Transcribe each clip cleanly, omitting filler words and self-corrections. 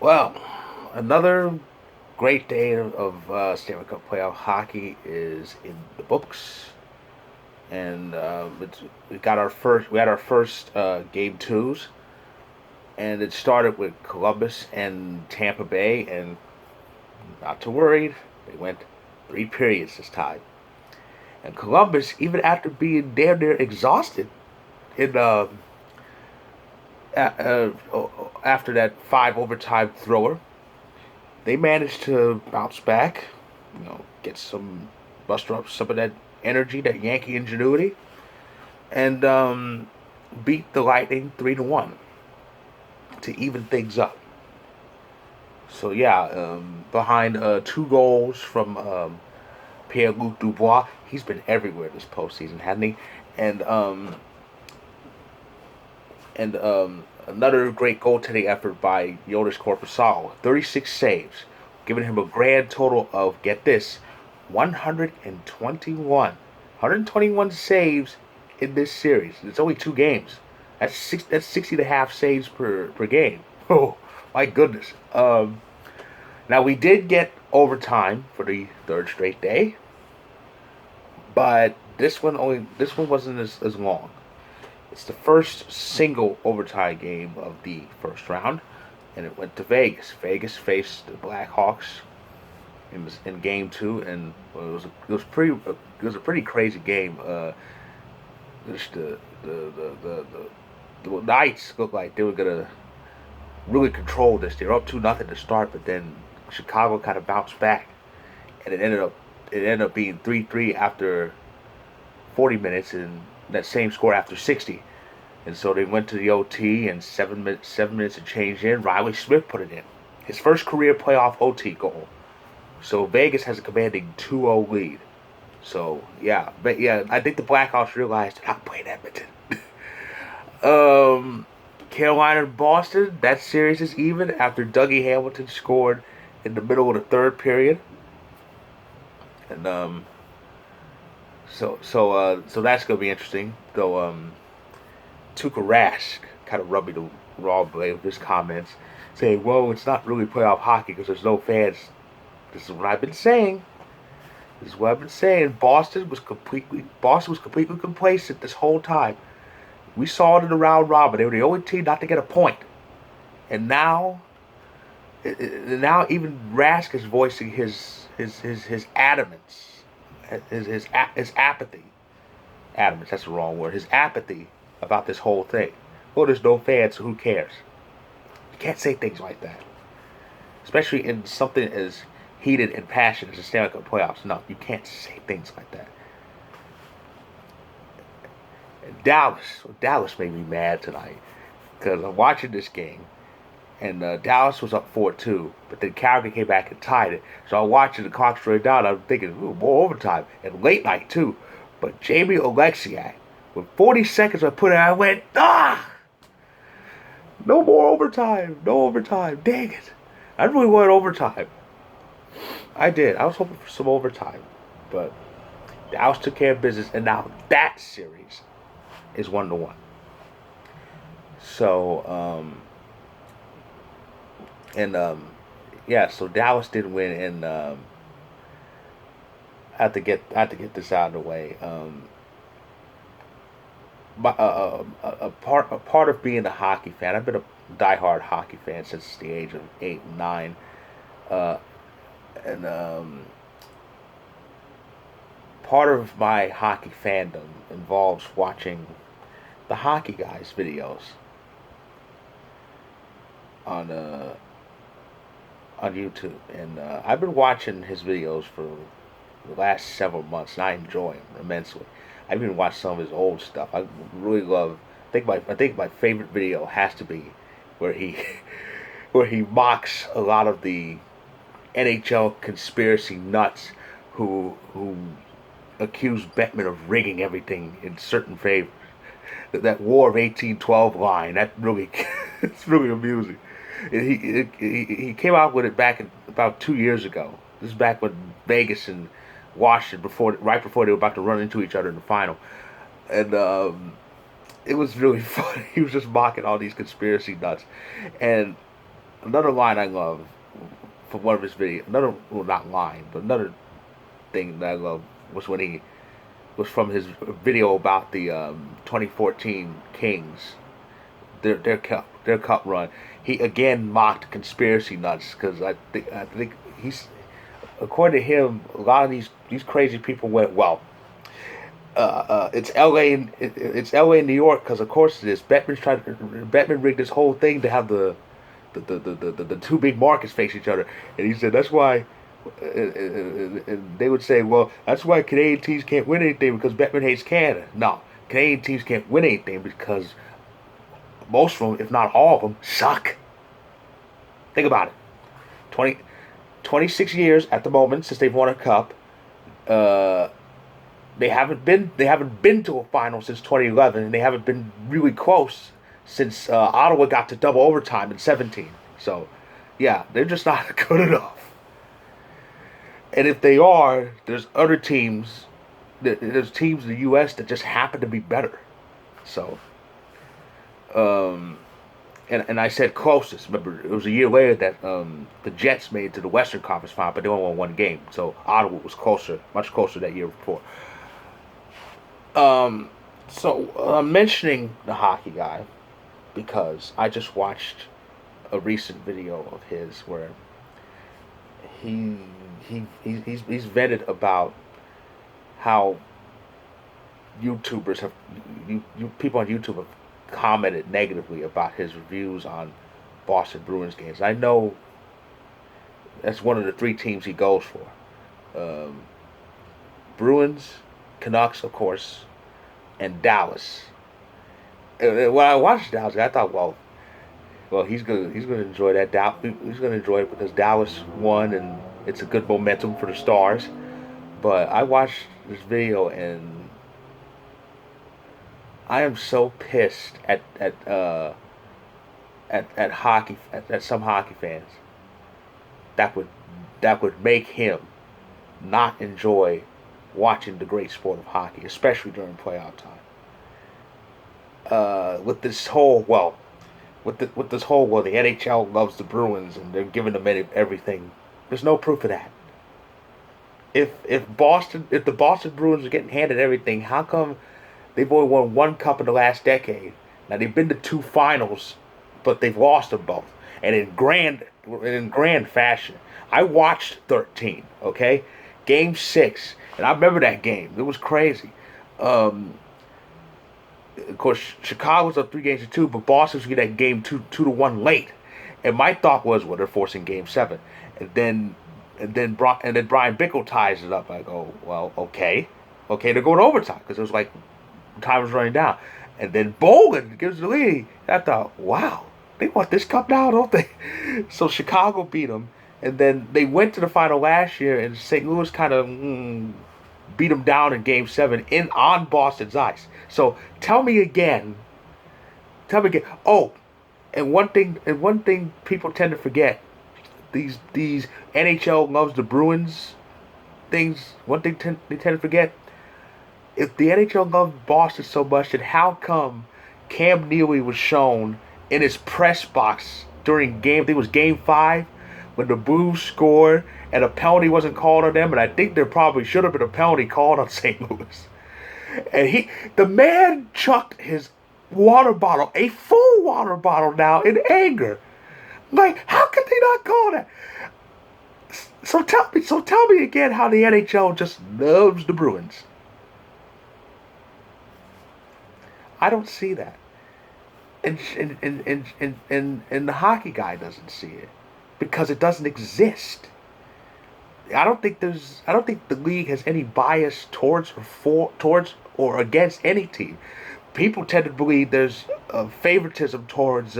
Well, another great day of Stanley Cup playoff hockey is in the books, and we had our first game twos, and it started with Columbus and Tampa Bay, and not too worried, they went 3 periods this time, and Columbus, even after being damn near exhausted in after that five overtime thrower, they managed to bounce back, get muster up some of that energy, that Yankee ingenuity, and beat the Lightning 3-1 to even things up. So yeah, behind 2 goals from Pierre-Luc Dubois, he's been everywhere this postseason, hasn't he? And another great goaltending effort by Jonas Corposalo, 36 saves, giving him a grand total of, get this, 121. 121 saves in this series. It's only 2 games. That's 60 and a half saves per game. Oh, my goodness. Now, we did get overtime for the third straight day, but this one wasn't as long. It's the first single overtime game of the first round, and it went to Vegas. Vegas faced the Blackhawks in game two, and it was a pretty crazy game. Just the Knights looked like they were gonna really control this. They were up 2-0 to start, but then Chicago kind of bounced back, and it ended up being 3-3 after 40 minutes, and that same score after 60. And so they went to the OT, and 7 minutes to change in. Riley Smith put it in. His first career playoff OT goal. So Vegas has a commanding 2-0 lead. So yeah, I think the Blackhawks realized they're not playing Edmonton. Carolina and Boston, that series is even after Dougie Hamilton scored in the middle of the third period. And so that's gonna be interesting. Though Tuukka Rask kind of rubbed me the raw blade with his comments, saying, "Well, it's not really playoff hockey because there's no fans." This is what I've been saying. This is what I've been saying. Boston was completely complacent this whole time. We saw it in the round robin. They were the only team not to get a point, and now even Rask is voicing his adamance, his apathy. Adamance, that's the wrong word. His apathy about this whole thing. Well, there's no fans, so who cares? You can't say things like that, especially in something as heated and passionate as the Stanley Cup playoffs. No, you can't say things like that. And Dallas made me mad tonight because I'm watching this game, and Dallas was up 4-2, but then Calgary came back and tied it. So I'm watching the clock straight down. I'm thinking, ooh, more overtime and late night too. But Jamie Oleksiak, with 40 seconds I put it, I went, no more overtime, no overtime. Dang it! I really wanted overtime. I did. I was hoping for some overtime, but Dallas took care of business, and now that series is 1-1. So, yeah. So Dallas did win, and I have to get this out of the way. A part of being a hockey fan, I've been a diehard hockey fan since the age of 8 and 9, uh, and part of my hockey fandom involves watching the hockey guys videos on on YouTube, and I've been watching his videos for the last several months, and I enjoy him immensely. I even watched some of his old stuff. I really love. I think my favorite video has to be where he where he mocks a lot of the NHL conspiracy nuts who accuse Bettman of rigging everything in certain favor. That War of 1812 line, that really it's really amusing. He came out with it back about 2 years ago. This is back when Vegas and Washington right before they were about to run into each other in the final, and it was really funny. He was just mocking all these conspiracy nuts, and another line I love from one of his videos. Another, well, not line, but another thing that I love was when he was from his video about the 2014 Kings, their cup run. He again mocked conspiracy nuts because I think he's, according to him, a lot of these crazy people went, well, it's L.A. It's L.A. and New York because of course it is. Bettman rigged this whole thing to have the two big markets face each other, and he said that's why. And they would say, well, that's why Canadian teams can't win anything because Bettman hates Canada. No, Canadian teams can't win anything because most of them, if not all of them, suck. Think about it. 26 years at the moment since they've won a cup. Uh, they haven't been to a final since 2011, and they haven't been really close since Ottawa got to double overtime in 17. So, yeah, they're just not good enough. And if they are, there's other teams. There's teams in the U.S. that just happen to be better. So, and I said closest. Remember, it was a year later that the Jets made it to the Western Conference Final, but they only won one game. So Ottawa was closer, much closer that year before. So I'm mentioning the hockey guy because I just watched a recent video of his where he he's vented about how YouTubers have people on YouTube have commented negatively about his reviews on Boston Bruins games. I know that's one of the three teams he goes for: Bruins, Canucks, of course, and Dallas. And when I watched Dallas, I thought, well, he's gonna enjoy that. He's gonna enjoy it because Dallas won, and it's a good momentum for the Stars. But I watched this video, and I am so pissed at hockey at some hockey fans that would make him not enjoy watching the great sport of hockey, especially during playoff time. With this whole with this whole the NHL loves the Bruins and they're giving them everything. There's no proof of that. If the Boston Bruins are getting handed everything, how come they've only won one cup in the last decade? Now they've been to two finals, but they've lost them both, and in grand fashion. I watched 13, okay, Game 6, and I remember that game. It was crazy. Of course, Chicago was up 3 games to 2, but Boston was getting that game 2-1 late. And my thought was, well, they're forcing Game 7, and then Brian Bickle ties it up. I go, well, okay, they're going to overtime because it was like time was running down, and then Bogan gives the lead. I thought, wow, they want this cup now, don't they? So Chicago beat them, and then they went to the final last year, and St. Louis kind of beat them down in Game 7 on Boston's ice. So tell me again. Oh, and one thing people tend to forget. These NHL loves the Bruins things. One thing they tend to forget. If the NHL loves Boston so much, then how come Cam Neely was shown in his press box during game? I think it was Game 5 when the Blues scored and a penalty wasn't called on them, and I think there probably should have been a penalty called on St. Louis. And the man chucked his water bottle, a full water bottle now, in anger. Like, how could they not call that? So tell me again how the NHL just loves the Bruins. I don't see that. And the hockey guy doesn't see it because it doesn't exist. I don't think the league has any bias towards or against any team. People tend to believe there's favoritism towards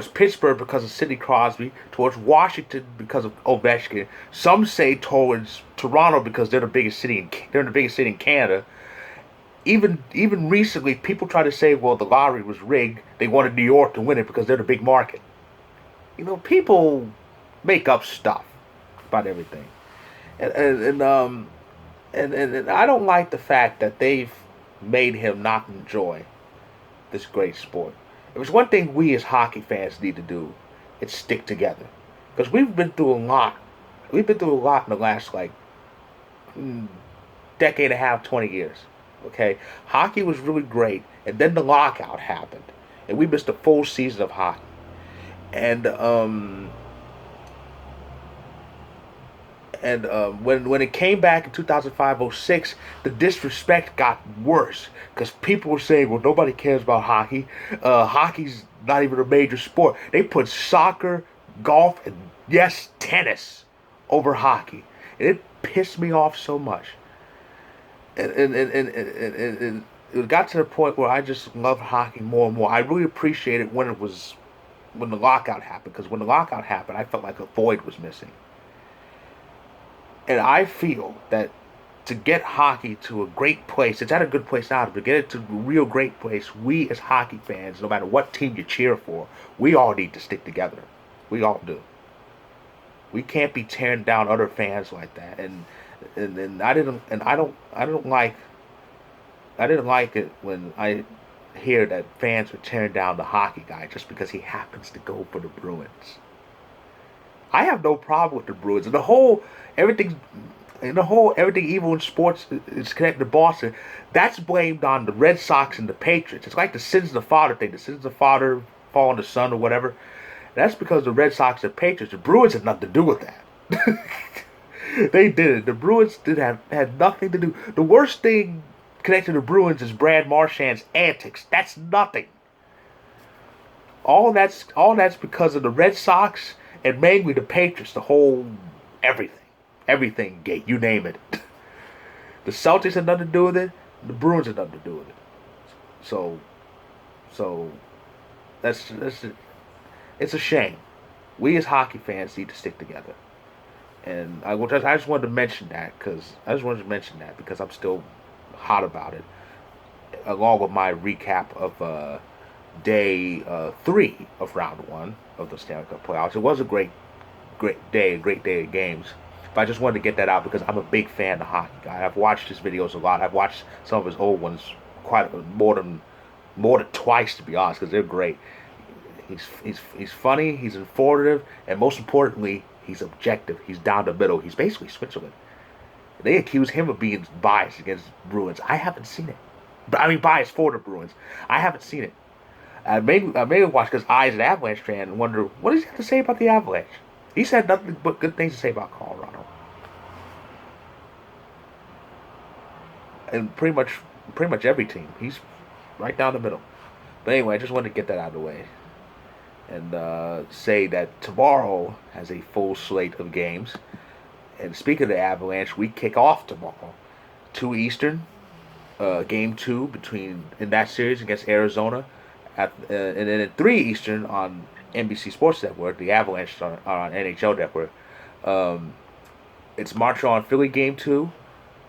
Pittsburgh because of Sidney Crosby, towards Washington because of Ovechkin. Some say towards Toronto because they're the biggest city in Canada. Even recently, people try to say, well, the lottery was rigged. They wanted New York to win it because they're the big market. People make up stuff about everything, and I don't like the fact that they've made him not enjoy this great sport. there's one thing we as hockey fans need to do, it's stick together. Because we've been through a lot. We've been through a lot in the last, like, mm, decade and a half, 20 years. Okay? Hockey was really great, and then the lockout happened. And we missed a full season of hockey. And, when it came back in 2005-06, the disrespect got worse because people were saying, "Well, nobody cares about hockey. Hockey's not even a major sport." They put soccer, golf, and yes, tennis over hockey, and it pissed me off so much. And it got to the point where I just love hockey more and more. I really appreciate it when the lockout happened, because when the lockout happened, I felt like a void was missing. And I feel that to get hockey to a great place, it's at a good place now, but to get it to a real great place, we as hockey fans, no matter what team you cheer for, we all need to stick together. We all do. We can't be tearing down other fans like that. And I didn't like it when I hear that fans were tearing down the hockey guy just because he happens to go for the Bruins. I have no problem with the Bruins. And everything, everything evil in sports is connected to Boston. That's blamed on the Red Sox and the Patriots. It's like the sins of the father thing. The sins of the father fall on the son or whatever. That's because the Red Sox and Patriots. The Bruins had nothing to do with that. They didn't. The Bruins had nothing to do. The worst thing connected to the Bruins is Brad Marchand's antics. That's nothing. All that's because of the Red Sox and mainly the Patriots. The whole everything gate. You name it. The Celtics had nothing to do with it. The Bruins had nothing to do with it. So, so that's it. It's a shame. We as hockey fans need to stick together. And I just wanted to mention that because I'm still hot about it, along with my recap of day 3 of round 1 of the Stanley Cup Playoffs. It was a great day, a great day of games. But I just wanted to get that out because I'm a big fan of hockey guy. I've watched his videos a lot. I've watched some of his old ones quite more than twice, to be honest, because they're great. He's funny, he's informative, and most importantly, he's objective. He's down the middle. He's basically Switzerland. They accuse him of being biased against Bruins. I haven't seen it. But I mean, biased for the Bruins. I haven't seen it. I may have watched because I, as an Avalanche fan, and wonder what does he have to say about the Avalanche. He's had nothing but good things to say about Colorado, and pretty much every team. He's right down the middle. But anyway, I just wanted to get that out of the way and say that tomorrow has a full slate of games. And speaking of the Avalanche, we kick off tomorrow, 2 Eastern, Game 2 in that series against Arizona, and then at 3 Eastern on NBC Sports Network. The Avalanche are on NHL Network. It's Montreal and Philly Game 2,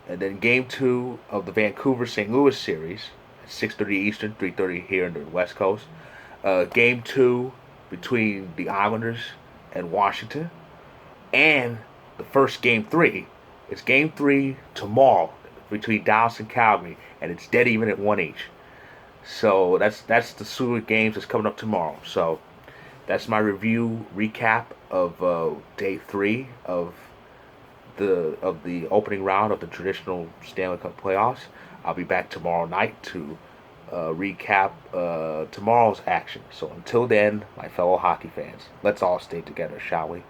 and then Game 2 of the Vancouver St. Louis series at 6:30 Eastern, 3:30 here in the West Coast. Game 2 between the Islanders and Washington, and the first Game 3. It's Game 3 tomorrow between Dallas and Calgary, and it's dead even at 1 each. So that's the slew of games that's coming up tomorrow. So that's my review recap of day 3 of the opening round of the traditional Stanley Cup playoffs. I'll be back tomorrow night to recap tomorrow's action. So until then, my fellow hockey fans, let's all stay together, shall we?